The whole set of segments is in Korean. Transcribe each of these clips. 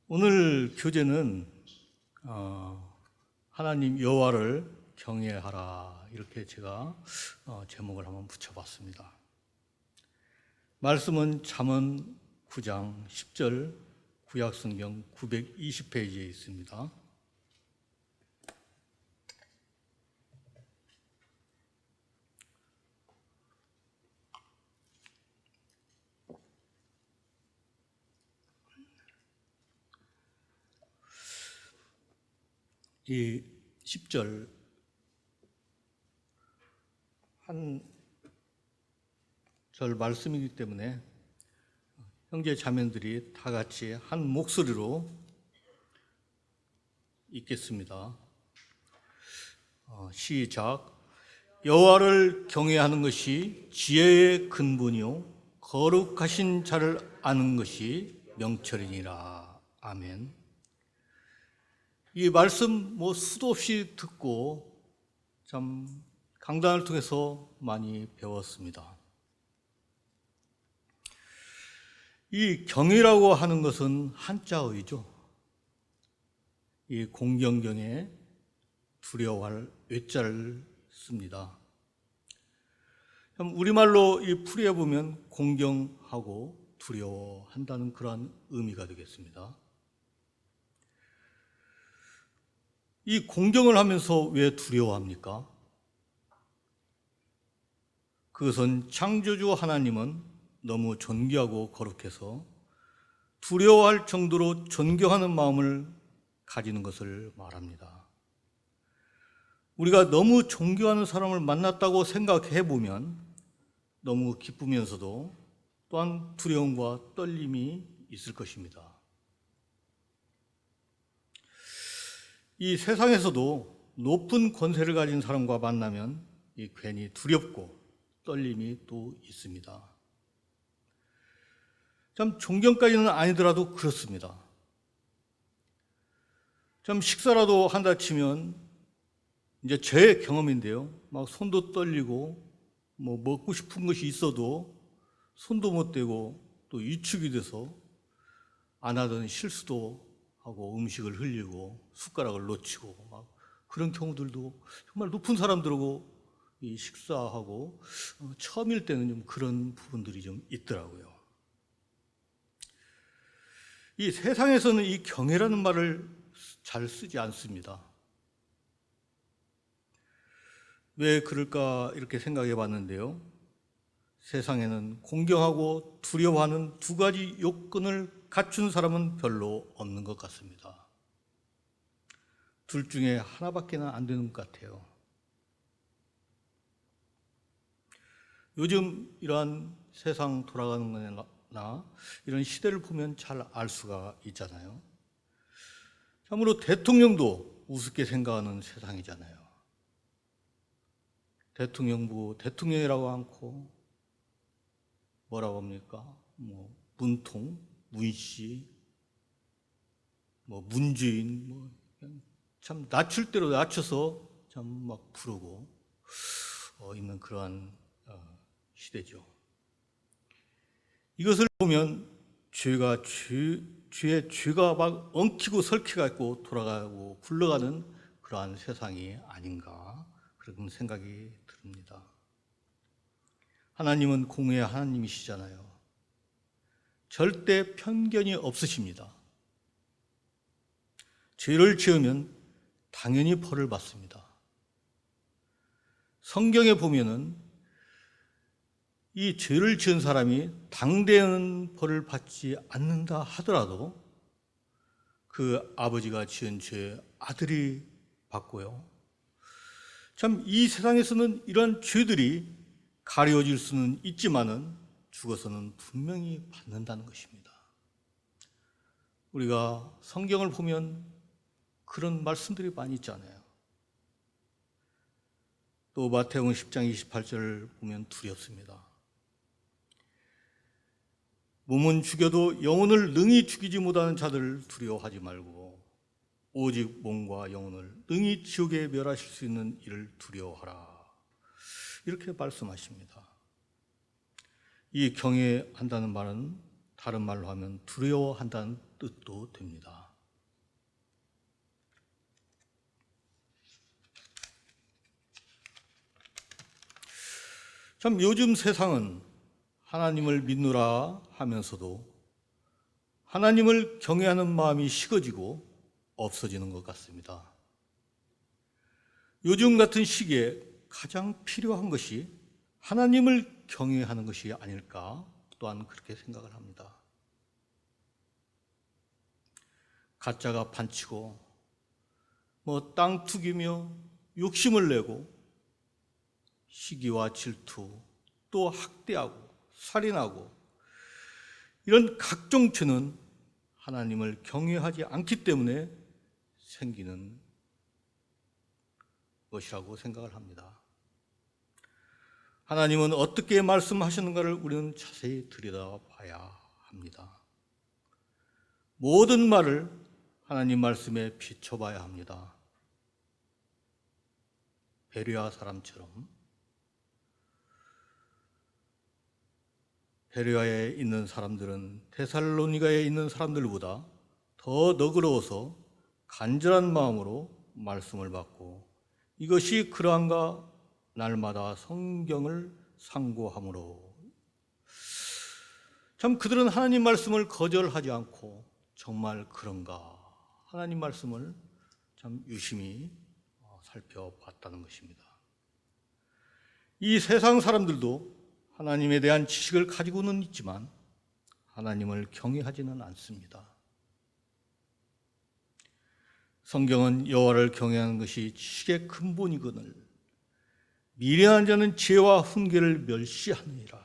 오늘 교재는 하나님 여호와를 경외하라 이렇게 제가 제목을 한번 붙여봤습니다. 말씀은 잠언 9장 10절 구약성경 920페이지에 있습니다. 이 10절 한 절 말씀이기 때문에 형제 자매들이 다 같이 한 목소리로 읽겠습니다. 시작. 여호와를 경외하는 것이 지혜의 근본이요 거룩하신 자를 아는 것이 명철이니라. 아멘. 이 말씀 수도 없이 듣고 참 강단을 통해서 많이 배웠습니다. 이 경이라고 하는 것은 한자어이죠. 이 공경경에 두려워할 외자를 씁니다. 우리말로 이 풀이해 보면 공경하고 두려워한다는 그러한 의미가 되겠습니다. 이 공경을 하면서 왜 두려워합니까? 그것은 창조주 하나님은 너무 존귀하고 거룩해서 두려워할 정도로 존경하는 마음을 가지는 것을 말합니다. 우리가 너무 존경하는 사람을 만났다고 생각해 보면 너무 기쁘면서도 또한 두려움과 떨림이 있을 것입니다. 이 세상에서도 높은 권세를 가진 사람과 만나면 괜히 두렵고 떨림이 또 있습니다. 참 존경까지는 아니더라도 그렇습니다. 참 식사라도 한다 치면 이제 제 경험인데요. 막 손도 떨리고 먹고 싶은 것이 있어도 손도 못 대고 또 위축이 돼서 안 하던 실수도 하고 음식을 흘리고 숟가락을 놓치고 막 그런 경우들도 정말 높은 사람들하고 식사하고 처음일 때는 좀 그런 부분들이 좀 있더라고요. 이 세상에서는 이 경외라는 말을 잘 쓰지 않습니다. 왜 그럴까 이렇게 생각해 봤는데요. 세상에는 공경하고 두려워하는 두 가지 요건을 갖춘 사람은 별로 없는 것 같습니다. 둘 중에 하나밖에는 안 되는 것 같아요. 요즘 이러한 세상 돌아가는 거나 이런 시대를 보면 잘 알 수가 있잖아요. 참으로 대통령도 우습게 생각하는 세상이잖아요. 대통령부 대통령이라고 않고 뭐라고 합니까? 문통, 문씨, 문주인, 참 낮출 대로 낮춰서 참 막 부르고 있는 그러한 시대죠. 이것을 보면 죄가 막 엉키고 설키고 돌아가고 굴러가는 그러한 세상이 아닌가 그런 생각이 듭니다. 하나님은 공의의 하나님이시잖아요. 절대 편견이 없으십니다. 죄를 지으면 당연히 벌을 받습니다. 성경에 보면은 이 죄를 지은 사람이 당대는 벌을 받지 않는다 하더라도 그 아버지가 지은 죄 아들이 받고요. 참 이 세상에서는 이런 죄들이 가려질 수는 있지만은 죽어서는 분명히 받는다는 것입니다. 우리가 성경을 보면 그런 말씀들이 많이 있잖아요. 또 마태복음 10장 28절을 보면 두렵습니다. 몸은 죽여도 영혼을 능히 죽이지 못하는 자들을 두려워하지 말고 오직 몸과 영혼을 능히 지옥에 멸하실 수 있는 이를 두려워하라. 이렇게 말씀하십니다. 이 경외한다는 말은 다른 말로 하면 두려워한다는 뜻도 됩니다. 참 요즘 세상은 하나님을 믿노라 하면서도 하나님을 경외하는 마음이 식어지고 없어지는 것 같습니다. 요즘 같은 시기에 가장 필요한 것이 하나님을 경외하는 것이 아닐까 또한 그렇게 생각을 합니다. 가짜가 판치고 땅 투기며 욕심을 내고 시기와 질투 또 학대하고 살인하고 이런 각종 죄는 하나님을 경외하지 않기 때문에 생기는 것이라고 생각을 합니다. 하나님은 어떻게 말씀하시는가를 우리는 자세히 들여다봐야 합니다. 모든 말을 하나님 말씀에 비춰봐야 합니다. 베레아 사람처럼 베레아에 있는 사람들은 데살로니가에 있는 사람들보다 더 너그러워서 간절한 마음으로 말씀을 받고 이것이 그러한가 날마다 성경을 상고함으로 참 그들은 하나님 말씀을 거절하지 않고 정말 그런가 하나님 말씀을 참 유심히 살펴봤다는 것입니다. 이 세상 사람들도 하나님에 대한 지식을 가지고는 있지만 하나님을 경외하지는 않습니다. 성경은 여호와를 경외하는 것이 지식의 근본이거늘 미련한 자는 지혜와 훈계를 멸시하느니라.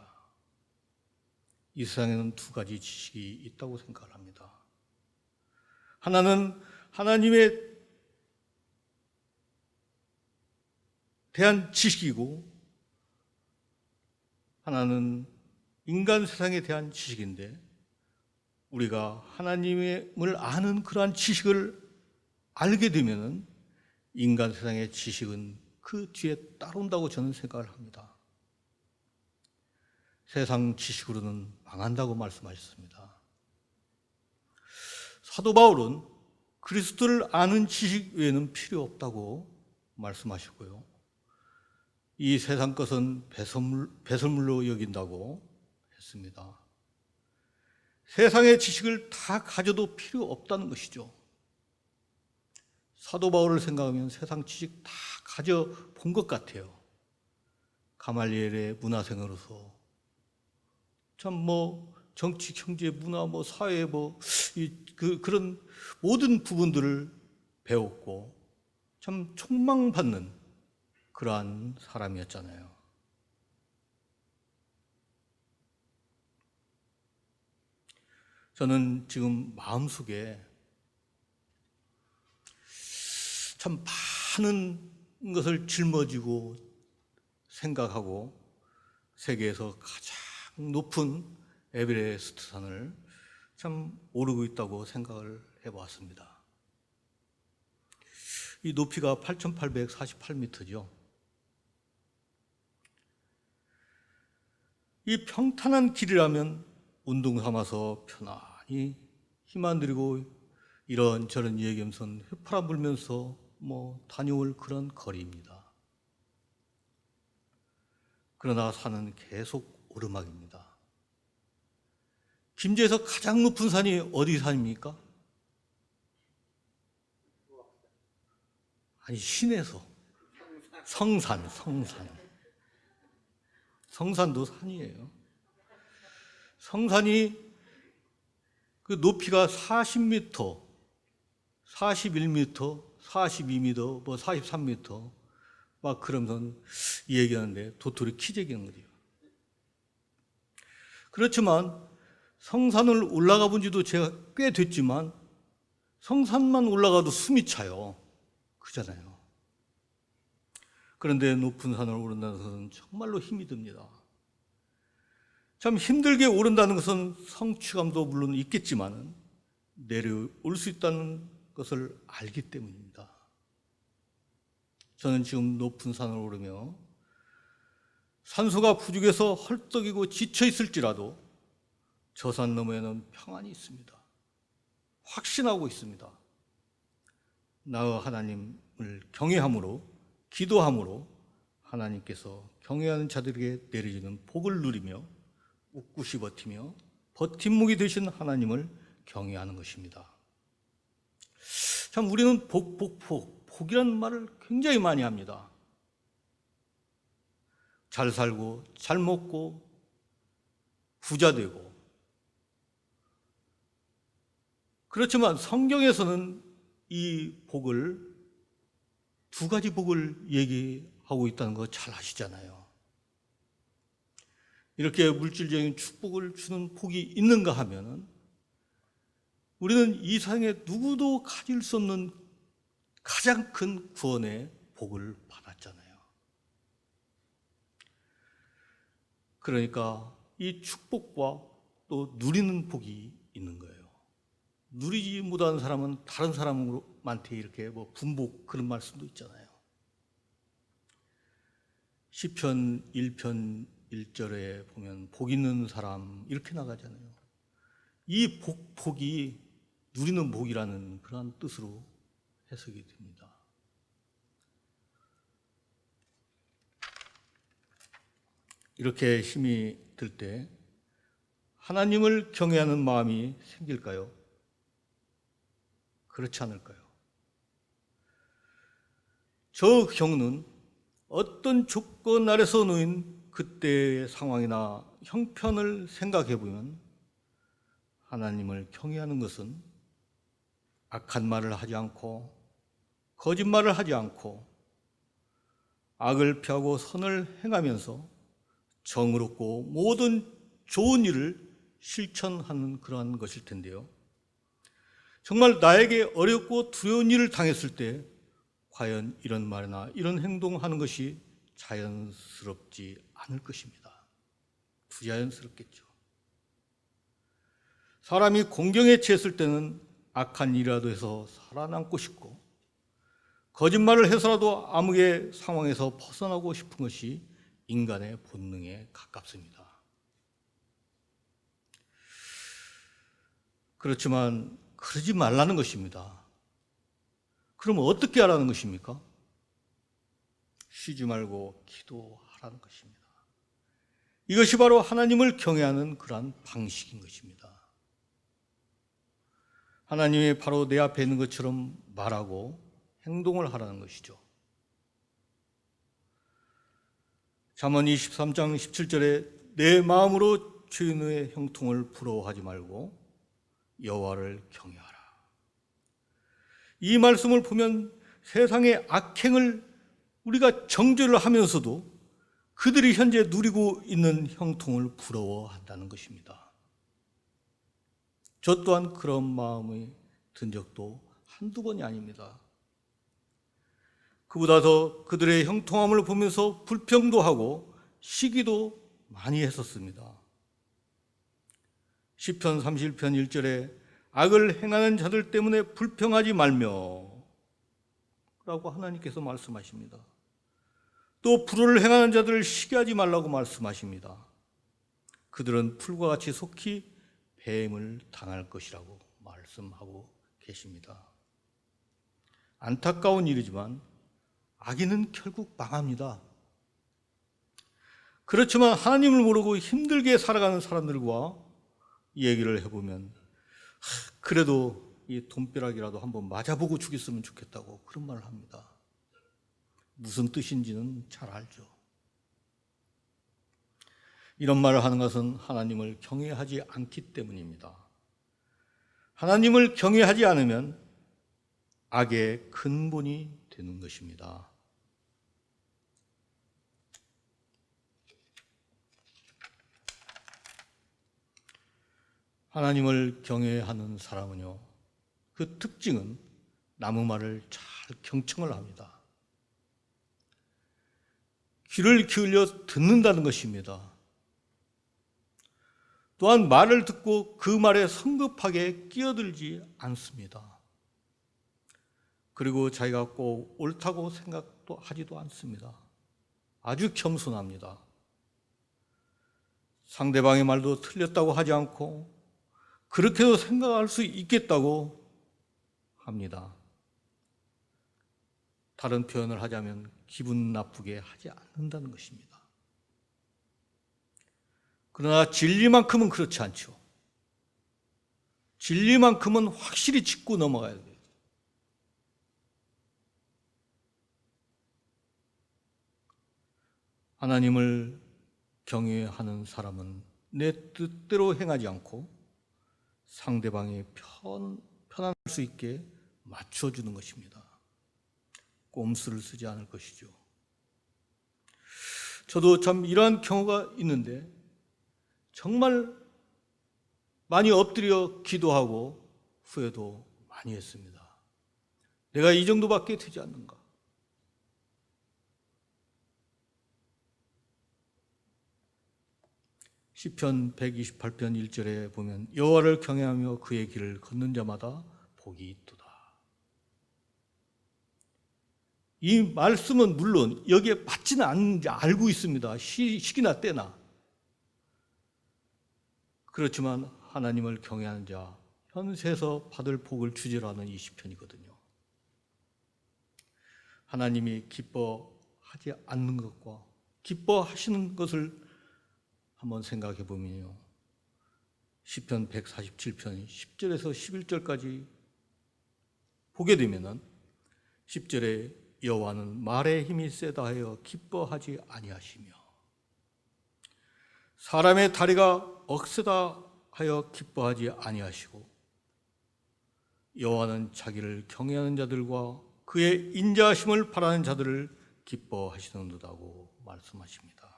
이 세상에는 두 가지 지식이 있다고 생각을 합니다. 하나는 하나님에 대한 지식이고 하나는 인간 세상에 대한 지식인데 우리가 하나님을 아는 그러한 지식을 알게 되면 인간 세상의 지식은 그 뒤에 따라온다고 저는 생각을 합니다. 세상 지식으로는 망한다고 말씀하셨습니다. 사도 바울은 그리스도를 아는 지식 외에는 필요 없다고 말씀하시고요. 이 세상 것은 배설물로 여긴다고 했습니다. 세상의 지식을 다 가져도 필요 없다는 것이죠. 사도 바울을 생각하면 세상 지식 다 가져본 것 같아요. 가말리엘의 문화생으로서 참 정치, 경제, 문화, 사회 그런 모든 부분들을 배웠고 참 촉망받는 그러한 사람이었잖아요. 저는 지금 마음속에 참 많은 것을 짊어지고 생각하고 세계에서 가장 높은 에베레스트 산을 참 오르고 있다고 생각을 해보았습니다. 이 높이가 8,848m죠. 이 평탄한 길이라면 운동 삼아서 편안히 힘 안 들이고 이런저런 얘기하면서 휘파람 불면서 다녀올 그런 거리입니다. 그러나 산은 계속 오르막입니다. 김제에서 가장 높은 산이 어디 산입니까? 아니, 시내에서 성산도 산이에요. 성산이 그 높이가 40m, 41m, 42m, 43m 막 그러면서 얘기하는데 도토리 키재기는 거죠. 그렇지만 성산을 올라가 본 지도 제가 꽤 됐지만 성산만 올라가도 숨이 차요. 그잖아요. 그런데 높은 산을 오른다는 것은 정말로 힘이 듭니다. 참 힘들게 오른다는 것은 성취감도 물론 있겠지만 내려올 수 있다는 것을 알기 때문입니다. 저는 지금 높은 산을 오르며 산소가 부족해서 헐떡이고 지쳐 있을지라도 저 산 너머에는 평안이 있습니다. 확신하고 있습니다. 나의 하나님을 경외함으로, 기도함으로 하나님께서 경외하는 자들에게 내려지는 복을 누리며 꿋꿋이 버티며 버팀목이 되신 하나님을 경외하는 것입니다. 참 우리는 복이라는 말을 굉장히 많이 합니다. 잘 살고 잘 먹고 부자 되고. 그렇지만 성경에서는 이 복을, 두 가지 복을 얘기하고 있다는 거 잘 아시잖아요. 이렇게 물질적인 축복을 주는 복이 있는가 하면은 우리는 이 세상에 누구도 가질 수 없는 가장 큰 구원의 복을 받았잖아요. 그러니까 이 축복과 또 누리는 복이 있는 거예요. 누리지 못하는 사람은 다른 사람한테 이렇게 분복, 그런 말씀도 있잖아요. 시편 1편 1절에 보면 복 있는 사람 이렇게 나가잖아요. 이 복이 누리는 복이라는 그러한 뜻으로 해석이 됩니다. 이렇게 힘이 들 때 하나님을 경외하는 마음이 생길까요? 그렇지 않을까요? 저 경우는 어떤 조건 아래서 놓인 그때의 상황이나 형편을 생각해 보면 하나님을 경외하는 것은 악한 말을 하지 않고 거짓말을 하지 않고 악을 피하고 선을 행하면서 정의롭고 모든 좋은 일을 실천하는 그러한 것일 텐데요. 정말 나에게 어렵고 두려운 일을 당했을 때 과연 이런 말이나 이런 행동하는 것이 자연스럽지 않을 것입니다. 부자연스럽겠죠. 사람이 공경에 처했을 때는 악한 일이라도 해서 살아남고 싶고 거짓말을 해서라도 암흑의 상황에서 벗어나고 싶은 것이 인간의 본능에 가깝습니다. 그렇지만 그러지 말라는 것입니다. 그러면 어떻게 하라는 것입니까? 쉬지 말고 기도하라는 것입니다. 이것이 바로 하나님을 경외하는 그러한 방식인 것입니다. 하나님이 바로 내 앞에 있는 것처럼 말하고 행동을 하라는 것이죠. 잠언 23장 17절에 내 마음으로 주인의 형통을 부러워하지 말고 여호와를 경외하라. 이 말씀을 보면 세상의 악행을 우리가 정죄를 하면서도 그들이 현재 누리고 있는 형통을 부러워한다는 것입니다. 저 또한 그런 마음이 든 적도 한두 번이 아닙니다. 그보다 더 그들의 형통함을 보면서 불평도 하고 시기도 많이 했었습니다. 시편 31편 1절에 악을 행하는 자들 때문에 불평하지 말며 라고 하나님께서 말씀하십니다. 또 불의를 행하는 자들을 시기하지 말라고 말씀하십니다. 그들은 풀과 같이 속히 뱀을 당할 것이라고 말씀하고 계십니다. 안타까운 일이지만 악인은 결국 망합니다. 그렇지만 하나님을 모르고 힘들게 살아가는 사람들과 얘기를 해보면 그래도 이 돈벼락이라도 한번 맞아보고 죽였으면 좋겠다고 그런 말을 합니다. 무슨 뜻인지는 잘 알죠. 이런 말을 하는 것은 하나님을 경외하지 않기 때문입니다. 하나님을 경외하지 않으면 악의 근본이 되는 것입니다. 하나님을 경외하는 사람은요, 그 특징은 남의 말을 잘 경청을 합니다. 귀를 기울여 듣는다는 것입니다. 또한 말을 듣고 그 말에 성급하게 끼어들지 않습니다. 그리고 자기가 꼭 옳다고 생각도 하지도 않습니다. 아주 겸손합니다. 상대방의 말도 틀렸다고 하지 않고 그렇게도 생각할 수 있겠다고 합니다. 다른 표현을 하자면 기분 나쁘게 하지 않는다는 것입니다. 그러나 진리만큼은 그렇지 않죠. 진리만큼은 확실히 짚고 넘어가야 돼요. 하나님을 경외하는 사람은 내 뜻대로 행하지 않고 상대방이 편안할 수 있게 맞춰주는 것입니다. 꼼수를 쓰지 않을 것이죠. 저도 참 이러한 경우가 있는데 정말 많이 엎드려 기도하고 후회도 많이 했습니다. 내가 이 정도밖에 되지 않는가? 시편 128편 1절에 보면 여호와를 경외하며 그의 길을 걷는 자마다 복이 있도다. 이 말씀은 물론 여기에 맞지는 않는지 알고 있습니다. 시기나 때나. 그렇지만 하나님을 경외하는 자 현세에서 받을 복을 주지라는 이 시편이거든요. 하나님이 기뻐하지 않는 것과 기뻐하시는 것을 한번 생각해 보면요. 시편 147편 10절에서 11절까지 보게 되면은 10절에 여호와는 말의 힘이 세다 하여 기뻐하지 아니하시며 사람의 다리가 억세다 하여 기뻐하지 아니하시고 여호와는 자기를 경외하는 자들과 그의 인자하심을 바라는 자들을 기뻐하시는도다고 말씀하십니다.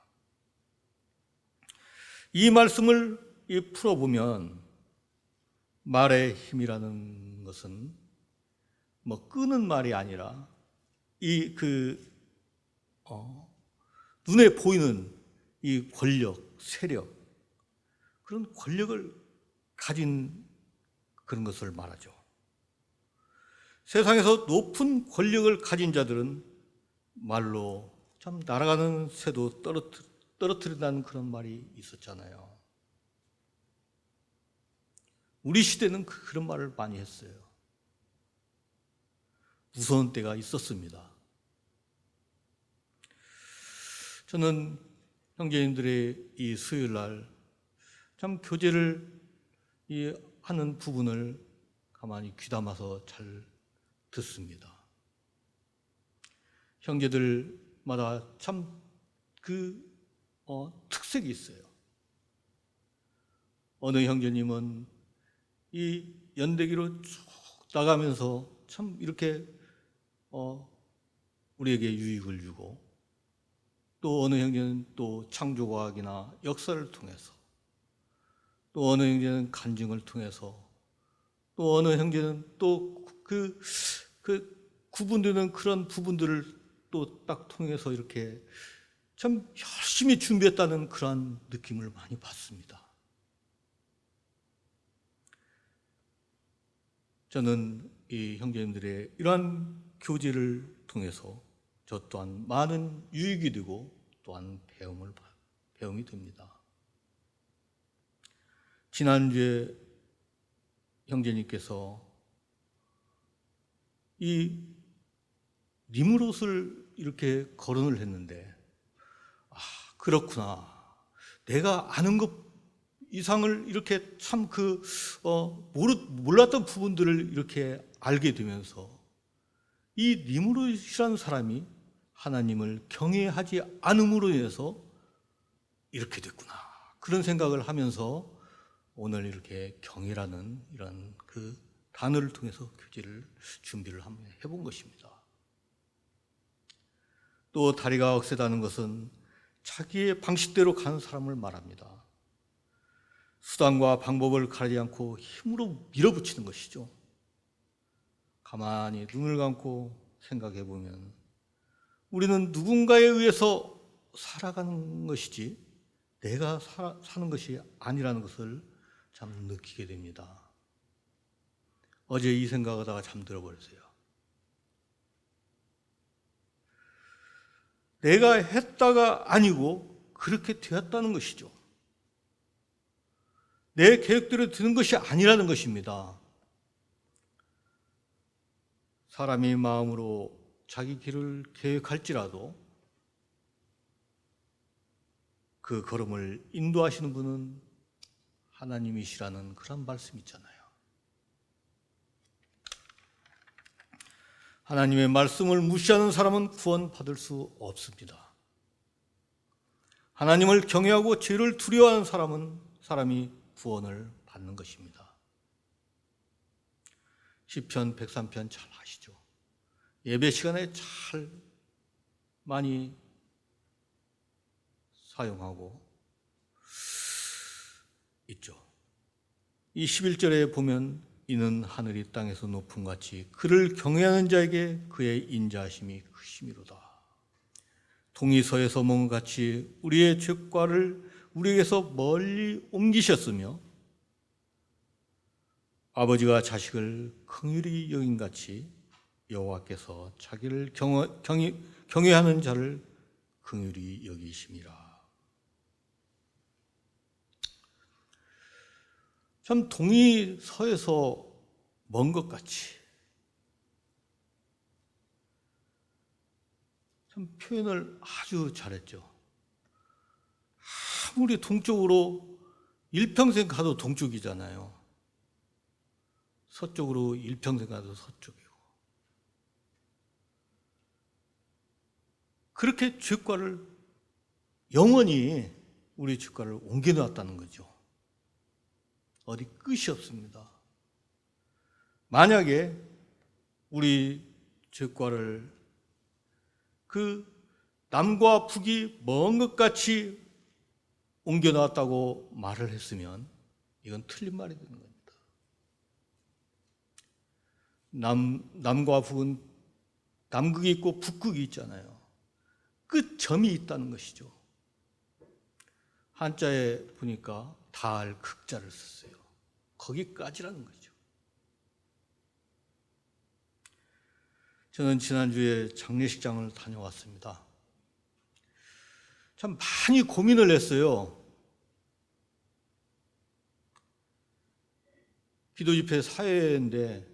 이 말씀을 풀어보면 말의 힘이라는 것은 끄는 말이 아니라 눈에 보이는 이 권력, 세력, 그런 권력을 가진 그런 것을 말하죠. 세상에서 높은 권력을 가진 자들은 말로 참 날아가는 새도 떨어뜨린다는 그런 말이 있었잖아요. 우리 시대는 그런 말을 많이 했어요. 무서운 때가 있었습니다. 저는 형제님들의 이 수요일 날 참 교제를 하는 부분을 가만히 귀담아서 잘 듣습니다. 형제들마다 참 특색이 있어요. 어느 형제님은 이 연대기로 쭉 나가면서 참 이렇게 우리에게 유익을 주고, 또 어느 형제는 또 창조과학이나 역사를 통해서, 또 어느 형제는 간증을 통해서, 또 어느 형제는 또 구분되는 그런 부분들을 또 딱 통해서 이렇게 참 열심히 준비했다는 그런 느낌을 많이 받습니다. 저는 이 형제님들의 이러한 교제를 통해서 저 또한 많은 유익이 되고 또한 배움이 됩니다. 지난주에 형제님께서 이 니므롯을 이렇게 거론을 했는데, 그렇구나. 내가 아는 것 이상을 이렇게 참 몰랐던 부분들을 이렇게 알게 되면서 이 니므롯이라는 사람이 하나님을 경외하지 않음으로 인해서 이렇게 됐구나. 그런 생각을 하면서 오늘 이렇게 경외라는 이런 단어를 통해서 교제를 준비를 한번 해본 것입니다. 또 다리가 억세다는 것은 자기의 방식대로 가는 사람을 말합니다. 수단과 방법을 가리지 않고 힘으로 밀어붙이는 것이죠. 가만히 눈을 감고 생각해 보면 우리는 누군가에 의해서 살아가는 것이지 내가 사는 것이 아니라는 것을 참 느끼게 됩니다. 어제 이 생각하다가 잠들어 버렸어요. 내가 했다가 아니고 그렇게 되었다는 것이죠. 내 계획대로 되는 것이 아니라는 것입니다. 사람이 마음으로 자기 길을 계획할지라도 그 걸음을 인도하시는 분은 하나님이시라는 그런 말씀이 있잖아요. 하나님의 말씀을 무시하는 사람은 구원받을 수 없습니다. 하나님을 경외하고 죄를 두려워하는 사람이 구원을 받는 것입니다. 시편 103편 잘 아시죠? 예배 시간에 잘 많이 사용하고 있죠. 이 11절에 보면 이는 하늘이 땅에서 높음같이 그를 경외하는 자에게 그의 인자하심이 크심이로다. 동이 서에서 먹은 같이 우리의 죄과를 우리에게서 멀리 옮기셨으며 아버지가 자식을 긍휼히 여긴 같이 여호와께서 자기를 경외하는 자를 긍휼히 여기심이라. 참 동이 서에서 먼 것 같이 참 표현을 아주 잘했죠. 아무리 동쪽으로 일평생 가도 동쪽이잖아요. 서쪽으로 일평생 가도 서쪽이고. 그렇게 죄과를 영원히 우리 죄과를 옮겨놨다는 거죠. 어디 끝이 없습니다. 만약에 우리 죄과를 그 남과 북이 먼 것 같이 옮겨놨다고 말을 했으면 이건 틀린 말이 되는 겁니다. 남과 북은 남극이 있고 북극이 있잖아요. 끝점이 있다는 것이죠. 한자에 보니까 달 극자를 썼어요. 거기까지라는 거죠. 저는 지난주에 장례식장을 다녀왔습니다. 참 많이 고민을 했어요. 기도집회 사회인데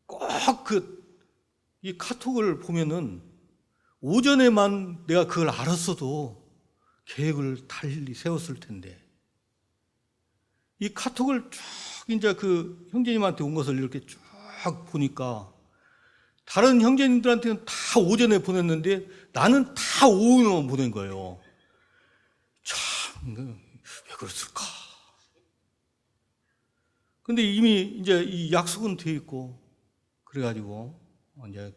꼭 이 카톡을 보면은 오전에만 내가 그걸 알았어도 계획을 달리 세웠을 텐데 이 카톡을 쭉 이제 그 형제님한테 온 것을 이렇게 쭉 보니까 다른 형제님들한테는 다 오전에 보냈는데 나는 다 오후에만 보낸 거예요. 참, 왜 그랬을까? 근데 이미 이제 이 약속은 돼 있고 그래가지고 이제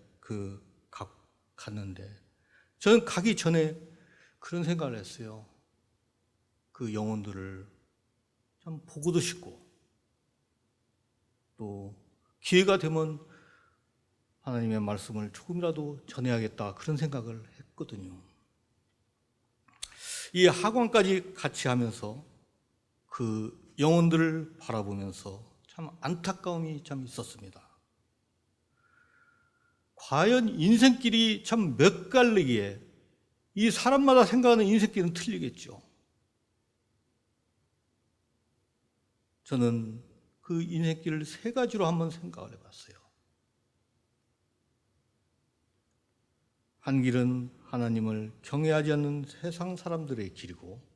갔는데 저는 가기 전에 그런 생각을 했어요. 그 영혼들을 참 보고도 싶고 또 기회가 되면 하나님의 말씀을 조금이라도 전해야겠다 그런 생각을 했거든요. 이 하관까지 같이 하면서 그 영혼들을 바라보면서 참 안타까움이 참 있었습니다. 과연 인생길이 참 몇 갈래기에 이 사람마다 생각하는 인생길은 틀리겠죠. 저는 그 인생길을 세 가지로 한번 생각을 해봤어요. 한 길은 하나님을 경외하지 않는 세상 사람들의 길이고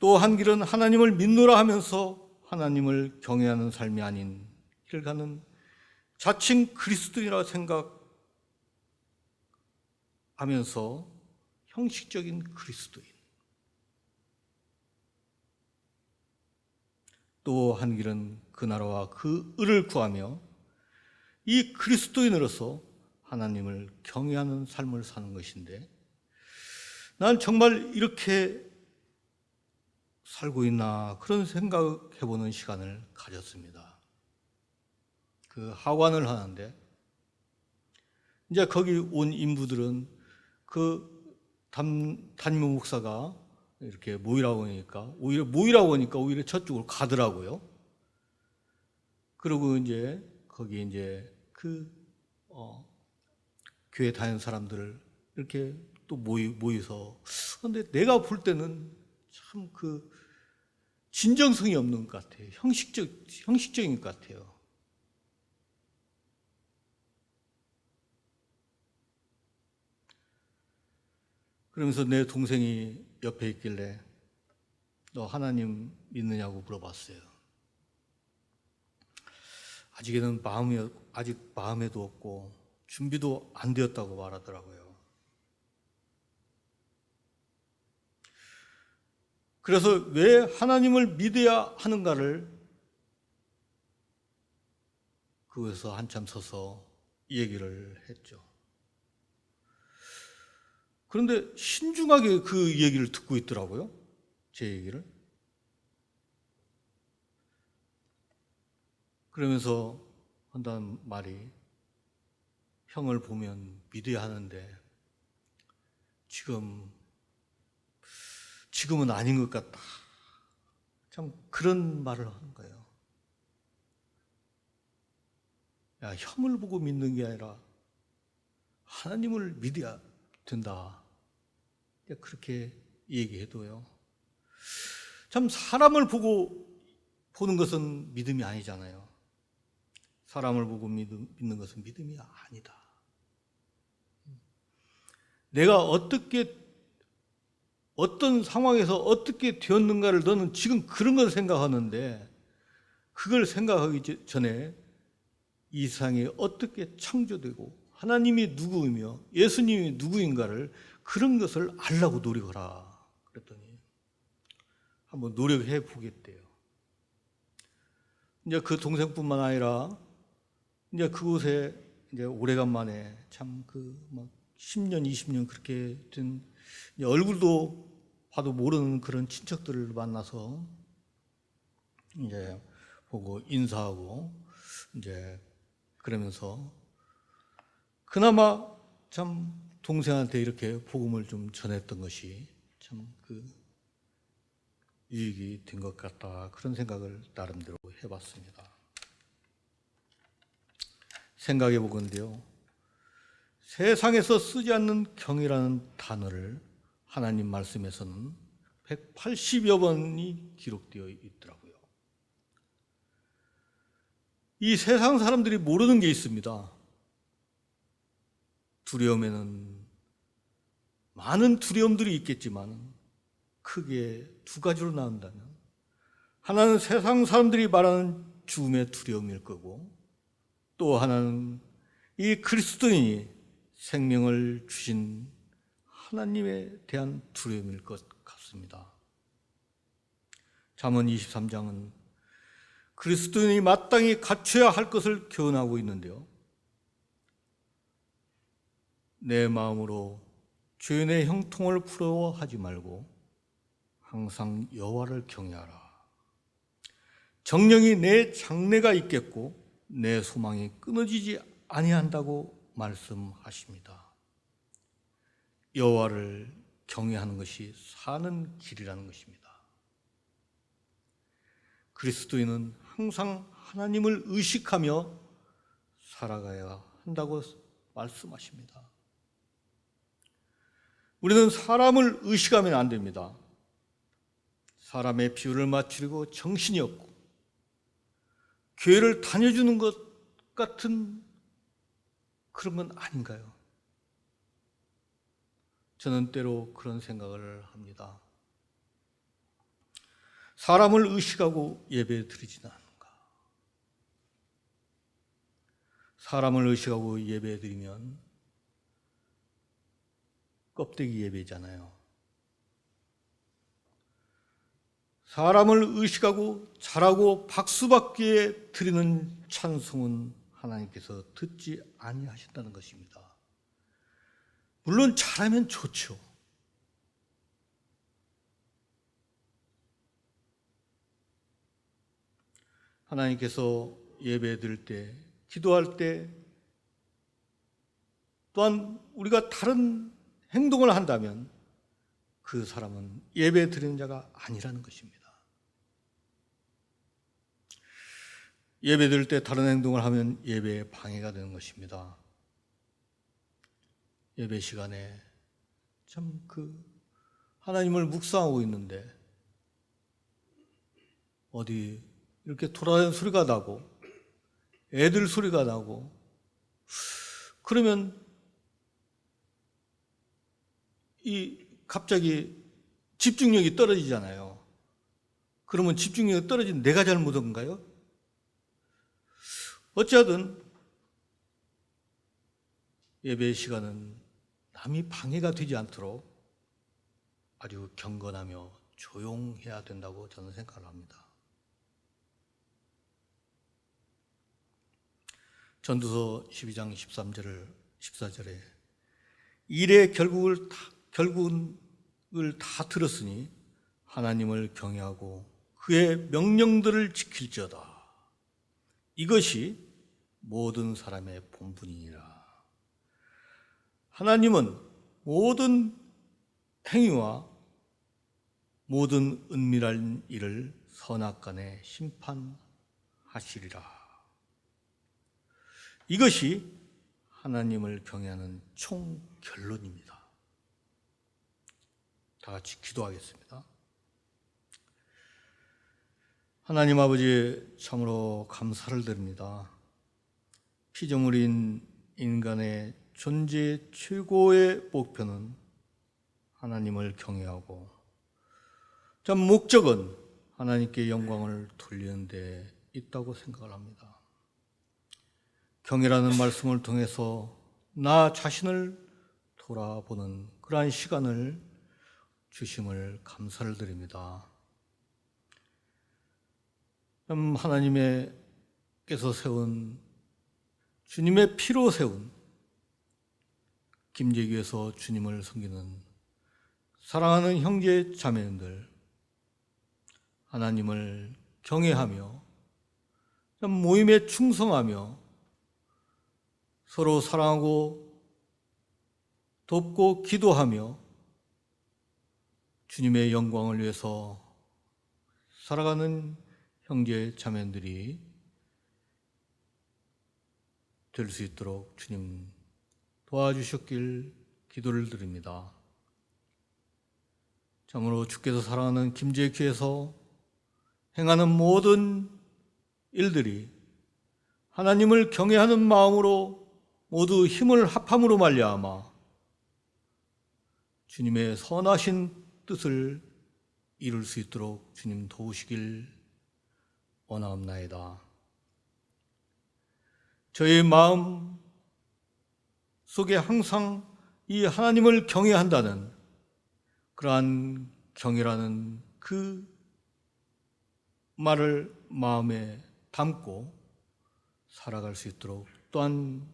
또 한 길은 하나님을 믿노라 하면서 하나님을 경외하는 삶이 아닌 길 가는 자칭 그리스도인이라 생각하면서 형식적인 그리스도인. 또 한 길은 그 나라와 그 의를 구하며 이 그리스도인으로서 하나님을 경외하는 삶을 사는 것인데 난 정말 이렇게 살고 있나 그런 생각해보는 시간을 가졌습니다. 그 하관을 하는데 이제 거기 온 인부들은 그 담임 목사가 이렇게 모이라고 하니까 오히려 저쪽으로 가더라고요. 그리고 이제 거기 이제 교회 다니는 사람들을 이렇게 또 모여서 근데 내가 볼 때는 참 진정성이 없는 것 같아요. 형식적인 것 같아요. 그러면서 내 동생이 옆에 있길래 너 하나님 믿느냐고 물어봤어요. 아직 마음에도 없고 준비도 안 되었다고 말하더라고요. 그래서 왜 하나님을 믿어야 하는가를 그곳에서 한참 서서 얘기를 했죠. 그런데 신중하게 그 얘기를 듣고 있더라고요. 제 얘기를. 그러면서 한다는 말이 형을 보면 믿어야 하는데 지금은 아닌 것 같다. 참 그런 말을 하는 거예요. 야, 형을 보고 믿는 게 아니라 하나님을 믿어야 된다. 그렇게 얘기해도요. 참 사람을 보고 보는 것은 믿음이 아니잖아요. 사람을 보고 믿는 것은 믿음이 아니다. 내가 어떤 상황에서 어떻게 되었는가를 너는 지금 그런 걸 생각하는데 그걸 생각하기 전에 이 세상이 어떻게 창조되고 하나님이 누구이며 예수님이 누구인가를 그런 것을 알라고 노력하라 그랬더니 한번 노력해 보겠대요. 이제 그 동생뿐만 아니라 이제 그곳에 이제 오래간만에 참 10년, 20년 그렇게 된 얼굴도 봐도 모르는 그런 친척들을 만나서 이제 보고 인사하고 이제 그러면서 그나마 참 동생한테 이렇게 복음을 좀 전했던 것이 참 유익이 된 것 같다. 그런 생각을 나름대로 해봤습니다. 생각해 보건데요. 세상에서 쓰지 않는 경이라는 단어를 하나님 말씀에서는 180여 번이 기록되어 있더라고요. 이 세상 사람들이 모르는 게 있습니다. 두려움에는 많은 두려움들이 있겠지만 크게 두 가지로 나눈다면 하나는 세상 사람들이 말하는 죽음의 두려움일 거고 또 하나는 이 그리스도인이 생명을 주신 하나님에 대한 두려움일 것 같습니다. 잠언 23장은 그리스도인이 마땅히 갖춰야 할 것을 교훈하고 있는데요. 내 마음으로 죄인의 형통을 부러워하지 말고 항상 여호와를 경외하라. 정령이 내 장래가 있겠고 내 소망이 끊어지지 아니한다고 말씀하십니다. 여호와를 경외하는 것이 사는 길이라는 것입니다. 그리스도인은 항상 하나님을 의식하며 살아가야 한다고 말씀하십니다. 우리는 사람을 의식하면 안 됩니다. 사람의 비율을 맞추려고 정신이 없고 교회를 다녀주는 것 같은 그런 건 아닌가요? 저는 때로 그런 생각을 합니다. 사람을 의식하고 예배 드리지는 않는가? 사람을 의식하고 예배 드리면 껍데기 예배잖아요. 사람을 의식하고 잘하고 박수받기에 드리는 찬송은 하나님께서 듣지 아니하신다는 것입니다. 물론 잘하면 좋죠. 하나님께서 예배 드릴 때, 기도할 때 또한 우리가 다른 행동을 한다면 그 사람은 예배 드리는 자가 아니라는 것입니다. 예배 드릴 때 다른 행동을 하면 예배에 방해가 되는 것입니다. 예배 시간에 참 하나님을 묵상하고 있는데 어디 이렇게 돌아다니는 소리가 나고 애들 소리가 나고 그러면 이 갑자기 집중력이 떨어지잖아요. 그러면 집중력이 떨어진 내가 잘못인가요? 어찌하든 예배 시간은 남이 방해가 되지 않도록 아주 경건하며 조용해야 된다고 저는 생각을 합니다. 전도서 12장 14절에 일의 결국을 다 들었으니 하나님을 경외하고 그의 명령들을 지킬지어다. 이것이 모든 사람의 본분이니라. 하나님은 모든 행위와 모든 은밀한 일을 선악간에 심판하시리라. 이것이 하나님을 경외하는 총결론입니다. 다 같이 기도하겠습니다. 하나님 아버지, 참으로 감사를 드립니다. 피조물인 인간의 존재 최고의 목표는 하나님을 경외하고 참 목적은 하나님께 영광을 돌리는 데 있다고 생각을 합니다. 경외라는 말씀을 통해서 나 자신을 돌아보는 그러한 시간을 주심을 감사를 드립니다. 하나님께서 세운 주님의 피로 세운 김제교에서 주님을 섬기는 사랑하는 형제 자매님들, 하나님을 경외하며 모임에 충성하며 서로 사랑하고 돕고 기도하며 주님의 영광을 위해서 살아가는 형제 자매들이 될 수 있도록 주님 도와주셨길 기도를 드립니다. 참으로 주께서 사랑하는 김제교에서 행하는 모든 일들이 하나님을 경외하는 마음으로 모두 힘을 합함으로 말미암아 주님의 선하신 뜻을 이룰 수 있도록 주님 도우시길 원하옵나이다. 저희 마음 속에 항상 이 하나님을 경외한다는 그러한 경외라는 그 말을 마음에 담고 살아갈 수 있도록 또한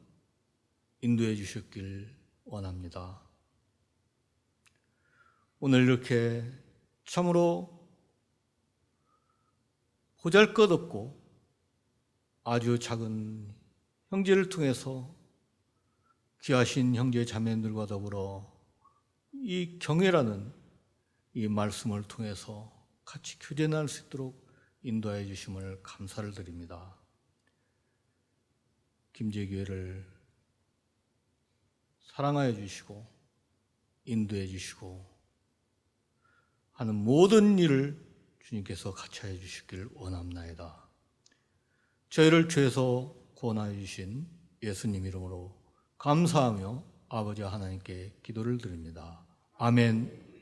인도해 주셨길 원합니다. 오늘 이렇게 참으로 보잘것없고 아주 작은 형제를 통해서 귀하신 형제 자매들과 더불어 이 경외라는 이 말씀을 통해서 같이 교제 나눌 수 있도록 인도해 주심을 감사를 드립니다. 김제교회를 사랑하여 주시고 인도해 주시고 하는 모든 일을 주님께서 같이 하여 주시길 원합나이다. 저희를 죄에서 구원하여 주신 예수님 이름으로 감사하며 아버지 하나님께 기도를 드립니다. 아멘.